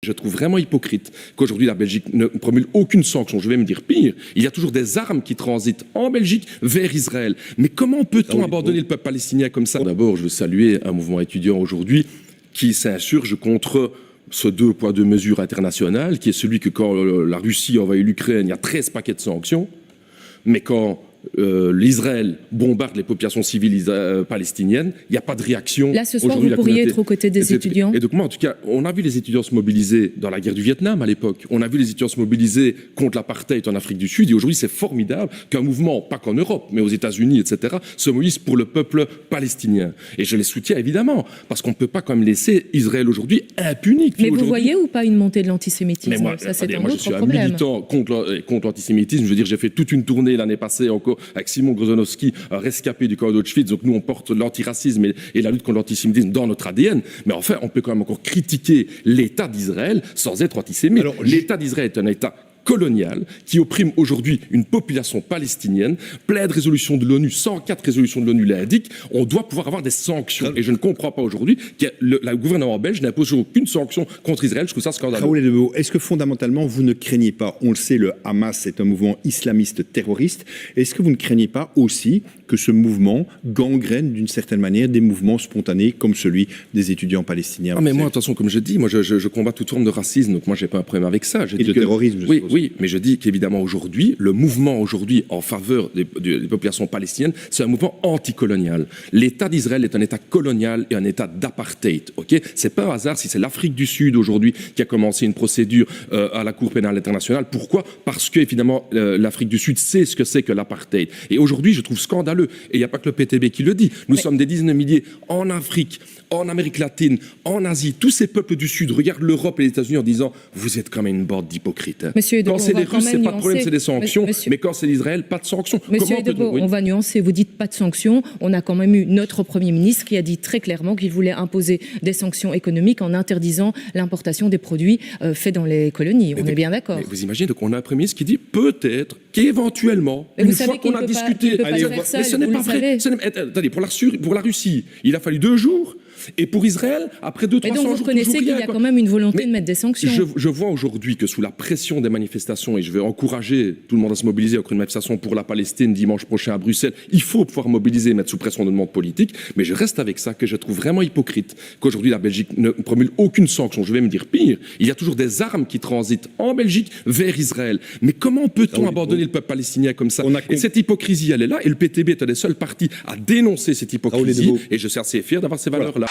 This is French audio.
Je trouve vraiment hypocrite qu'aujourd'hui la Belgique ne promulgue aucune sanction. Je vais me dire pire, il y a toujours des armes qui transitent en Belgique vers Israël. Mais comment peut-on abandonner le peuple palestinien comme ça? D'abord, je veux saluer un mouvement étudiant aujourd'hui qui s'insurge contre ce 2 poids 2 mesures internationales, qui est celui que quand la Russie envahit l'Ukraine, il y a 13 paquets de sanctions, mais quand l'Israël bombarde les populations civiles palestiniennes, il n'y a pas de réaction. Là, ce soir, vous pourriez être aux côtés des étudiants. Et donc moi, en tout cas, on a vu les étudiants se mobiliser dans la guerre du Vietnam à l'époque. On a vu les étudiants se mobiliser contre l'apartheid en Afrique du Sud. Et aujourd'hui, c'est formidable qu'un mouvement, pas qu'en Europe, mais aux États-Unis, etc., se mobilise pour le peuple palestinien. Et je les soutiens évidemment, parce qu'on ne peut pas quand même laisser Israël aujourd'hui impuni. Mais vous voyez ou pas une montée de l'antisémitisme? Mais moi, ça, c'est un moi, autre je suis problème. un militant contre l'antisémitisme. Je veux dire, j'ai fait toute une tournée l'année passée encore avec Simon Grozonowski, un rescapé du camp d'Auschwitz. Donc nous, on porte l'antiracisme et la lutte contre l'antisémitisme dans notre ADN. Mais enfin, on peut quand même encore critiquer l'État d'Israël sans être antisémite. L'État d'Israël est un État colonial qui opprime aujourd'hui une population palestinienne. Plein de résolutions de l'ONU, 104 résolutions de l'ONU l'indiquent. On doit pouvoir avoir des sanctions. Et je ne comprends pas aujourd'hui que le gouvernement belge n'impose aucune sanction contre Israël. Je trouve ça scandaleux. Raoul Edebo, est-ce que fondamentalement vous ne craignez pas, on le sait, le Hamas est un mouvement islamiste terroriste, est-ce que vous ne craignez pas aussi que ce mouvement gangrène d'une certaine manière des mouvements spontanés comme celui des étudiants palestiniens? Ah mais moi, attention, comme je dis, moi je combat toute forme de racisme, donc moi j'ai pas un problème avec ça. Et de terrorisme, je suppose. Oui, mais je dis qu'évidemment aujourd'hui, le mouvement aujourd'hui en faveur des populations palestiniennes, c'est un mouvement anticolonial. L'État d'Israël est un État colonial et un État d'apartheid. Ok, c'est pas un hasard si c'est l'Afrique du Sud aujourd'hui qui a commencé une procédure à la Cour pénale internationale. Pourquoi? Parce que évidemment l'Afrique du Sud sait ce que c'est que l'apartheid. Et aujourd'hui, je trouve scandaleux. Et il n'y a pas que le PTB qui le dit. Nous sommes des dizaines de milliers en Afrique, en Amérique latine, en Asie. Tous ces peuples du Sud regardent l'Europe et les États-Unis en disant « Vous êtes quand même une bande d'hypocrites. Hein. » Quand c'est les Russes, c'est pas de problème, c'est des sanctions. Mais quand c'est l'Israël, pas de sanctions. Monsieur Edebo, on va nuancer. Vous dites pas de sanctions. On a quand même eu notre Premier ministre qui a dit très clairement qu'il voulait imposer des sanctions économiques en interdisant l'importation des produits faits dans les colonies. On est bien d'accord. Vous imaginez, donc on a un Premier ministre qui dit peut-être qu'éventuellement, une fois qu'on a discuté... Mais ce n'est pas vrai. Attendez, pour la Russie, il a fallu 2 jours. Et pour Israël, après 200-300 jours, mais donc vous reconnaissez qu'il y a quand même une volonté de mettre des sanctions. Je vois aujourd'hui que sous la pression des manifestations, et je vais encourager tout le monde à se mobiliser après une manifestation pour la Palestine dimanche prochain à Bruxelles, il faut pouvoir mobiliser et mettre sous pression de demande politique, mais je reste avec ça que je trouve vraiment hypocrite qu'aujourd'hui la Belgique ne promulgue aucune sanction. Je vais me dire pire, il y a toujours des armes qui transitent en Belgique vers Israël. Mais comment peut-on abandonner le peuple palestinien comme ça? Et cette hypocrisie, elle est là, et le PTB est un des seuls partis à dénoncer cette hypocrisie, et je suis assez fier d'avoir ces valeurs-là.